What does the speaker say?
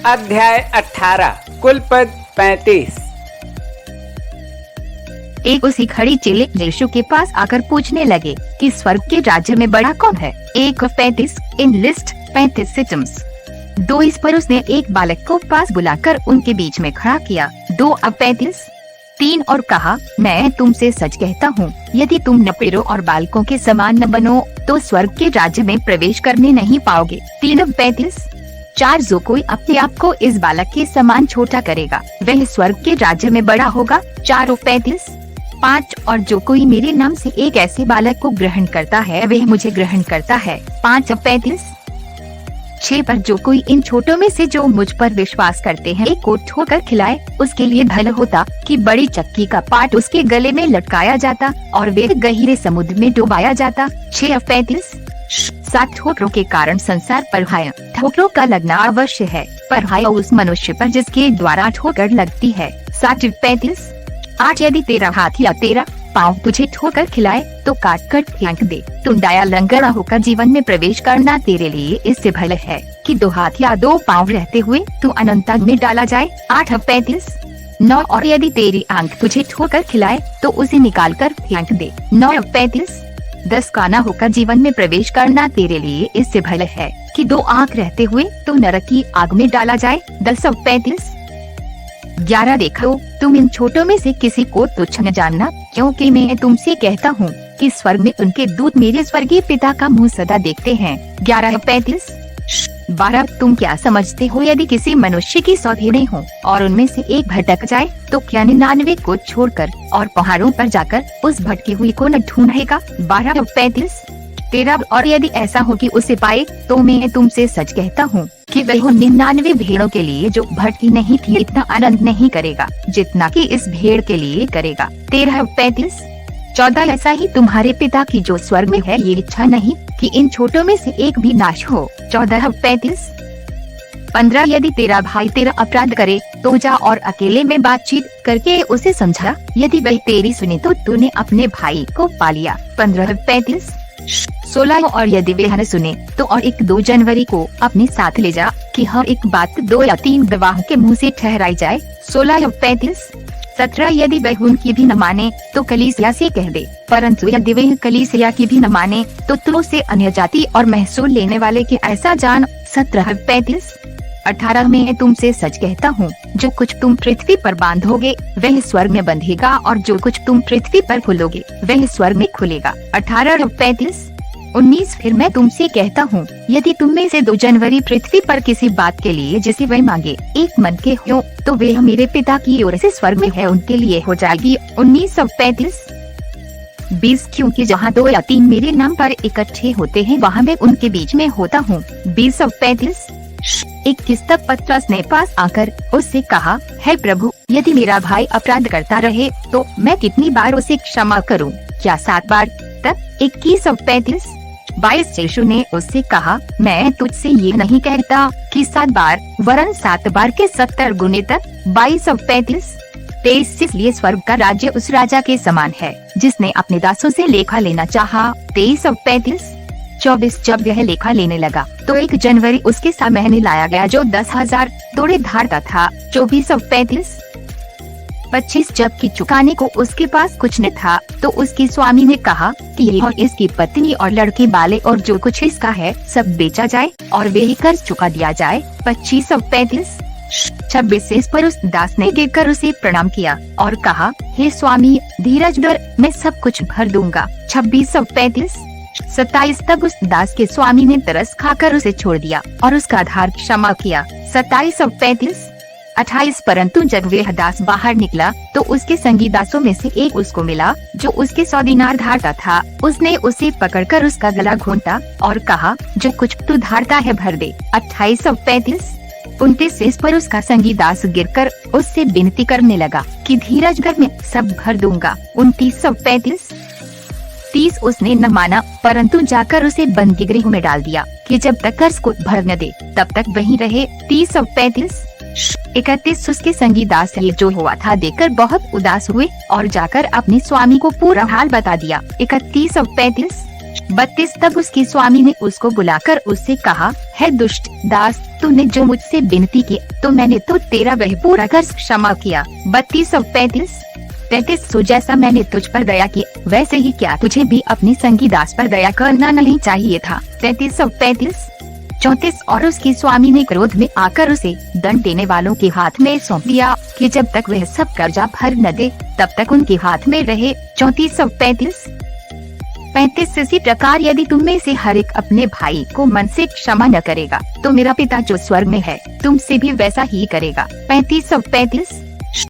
अध्याय 18 कुल पद 35। एक उसी खड़ी चेले यीशु के पास आकर पूछने लगे कि स्वर्ग के राज्य में बड़ा कौन है। 1:35 इन लिस्ट 35 सिटम्स। 2 इस पर उसने एक बालक को पास बुलाकर उनके बीच में खड़ा किया। 2:35 3 और कहा, मैं तुमसे सच कहता हूँ, यदि तुम नपेरों और बालकों के समान न बनो तो स्वर्ग के राज्य में प्रवेश करने नहीं पाओगे। 3:35 4 जो कोई अपने आप को इस बालक के समान छोटा करेगा वह स्वर्ग के राज्य में बड़ा होगा। 4:35 5 और जो कोई मेरे नाम से एक ऐसे बालक को ग्रहण करता है वह मुझे ग्रहण करता है। 5:35 6 पर जो कोई इन छोटों में से जो मुझ पर विश्वास करते हैं एक को ठोकर खिलाए उसके लिए भला होता कि बड़ी चक्की का पाट उसके गले में लटकाया जाता और वे गहरे समुद्र में डुबाया जाता। 6:35 7 ठोकरों के कारण संसार पर हाय। ठोकरों का लगना अवश्य है, पर हाय उस मनुष्य पर जिसके द्वारा ठोकर लगती है। 7:35 8 यदि तेरा हाथ या तेरा पाँव तुझे ठोकर खिलाए तो काट कर फेंक दे। तुम डाया लंगड़ा होकर जीवन में प्रवेश करना तेरे लिए इससे भला है कि 2 हाथ या 2 पाँव रहते हुए तू अनंत आग में डाला जाए। 8:35 9 और यदि तेरी आंख तुझे ठोकर खिलाए तो उसे निकाल कर फेंक दे। 9:35 10 काना होकर जीवन में प्रवेश करना तेरे लिए इससे भला है कि 2 आंख रहते हुए तो नरक की आग में डाला जाए। 10:35 11 देखो, तुम इन छोटों में से किसी को तुच्छ न जानना, क्योंकि मैं तुमसे कहता हूँ कि स्वर्ग में उनके दूत मेरे स्वर्गीय पिता का मुंह सदा देखते हैं। 11:35 12 तुम क्या समझते हो, यदि किसी मनुष्य की 100 भेड़ें हों और उनमें से एक भटक जाए तो क्या 99 को छोड़कर और पहाड़ों पर जाकर उस भटकी हुई को न ढूंढेगा। 12:35 13 और यदि ऐसा हो कि उसे पाए तो मैं तुमसे सच कहता हूँ कि वह 99 भेड़ों के लिए जो भटकी नहीं थी इतना आनंद नहीं करेगा जितना कि इस भेड़ के लिए करेगा। 13:35 14 ऐसा ही तुम्हारे पिता की जो स्वर्ग में है ये इच्छा नहीं कि इन छोटों में से एक भी नाश हो। 14:35 15 यदि तेरा भाई तेरा अपराध करे तो जा और अकेले में बातचीत करके उसे समझा, यदि वह तेरी सुने तो तूने अपने भाई को पा लिया। 15:35 16 और यदि वह न सुने तो और 1-2 जनवरी को अपने साथ ले जा कि हर एक बात 2 या 3 गवाह के मुंह से ठहराई जाए। 16:35 17 यदि वह उनकी भी न माने तो कलीसिया से कह दे, परंतु यदि वह कलीसिया की भी न माने तो तू उसे अन्य जाति और महसूल लेने वाले के ऐसा जान। 17:35 18 में तुमसे सच कहता हूँ, जो कुछ तुम पृथ्वी पर बांधोगे वह स्वर्ग में बंधेगा और जो कुछ तुम पृथ्वी पर खोलोगे वह स्वर्ग में खुलेगा। 18:35 19 फिर मैं तुमसे कहता हूँ, यदि तुम में से 2 जनवरी पृथ्वी पर किसी बात के लिए जिसे वह मांगे एक मन के हो तो वह मेरे पिता की ओर से स्वर्ग में है उनके लिए हो जाएगी। 19:35 20 क्योंकि जहाँ 2 या 3 मेरे नाम पर इकट्ठे होते हैं वहाँ मैं उनके बीच में होता हूँ। 20:35 21 तक पतरस ने पास आकर उससे कहा, हे प्रभु, यदि मेरा भाई अपराध करता रहे तो मैं कितनी बार उसे क्षमा करूं, क्या 7 बार तक। 21:35 22 यीशु ने उससे कहा, मैं तुझसे ये नहीं कहता कि 7 बार वरन 7 बार के 70 गुने तक। 22:35 23 इसलिए स्वर्ग का राज्य उस राजा के समान है जिसने अपने दासों से लेखा लेना चाहा। 23:35 24 जब यह लेखा लेने लगा तो 1 जनवरी उसके सामने लाया गया जो 10,000 तोड़े धारता था। 24:35 25 जबकि चुकाने को उसके पास कुछ न था तो उसके स्वामी ने कहा कि ये और इसकी पत्नी और लड़के बाले और जो कुछ इसका है सब बेचा जाए और वे ही कर्ज चुका दिया जाए। 25:35 26 इस पर उस दास ने गिरकर उसे प्रणाम किया और कहा, हे स्वामी, धीरज धर, मैं सब कुछ भर दूंगा। 26:35 27 तब उस दास के स्वामी ने तरस खाकर उसे छोड़ दिया और उसका आधार क्षमा किया। 27:35 28 परंतु जब वह दास बाहर निकला तो उसके संगी दासों में से एक उसको मिला जो उसके 100 दिनार धारता था। उसने उसे पकड़कर उसका गला घोंटा और कहा, जो कुछ तू धारता है भर दे। 28:35 29 इस पर उसका संगी दास गिरकर उससे विनती करने लगा कि धीरज धर, मैं सब भर दूंगा। 29:35 30 उसने न माना परंतु जाकर उसे बंदी गृह में डाल दिया कि जब तक कर्ज को भर न दे तब तक वहीं रहे। 30:35 31 उसके संगी दास ये जो हुआ था देखकर बहुत उदास हुए और जाकर अपने स्वामी को पूरा हाल बता दिया। 31:35 32 तब उसके स्वामी ने उसको बुलाकर उससे कहा, है दुष्ट दास, तूने जो मुझसे विनती की तो मैंने तो तेरा वह पूरा कर्ज क्षमा किया। 32 सो जैसा मैंने तुझ पर दया की वैसे ही क्या तुझे भी अपने संगी दास पर दया करना नहीं चाहिए था। 34 और उसके स्वामी ने क्रोध में आकर उसे दंड देने वालों के हाथ में सौंप दिया कि जब तक वह सब कर्जा भर न दे तब तक उनके हाथ में रहे। 35 इसी प्रकार यदि तुम में से हर एक अपने भाई को मन से क्षमा न करेगा तो मेरा पिता जो स्वर्ग में है तुमसे भी वैसा ही करेगा। 35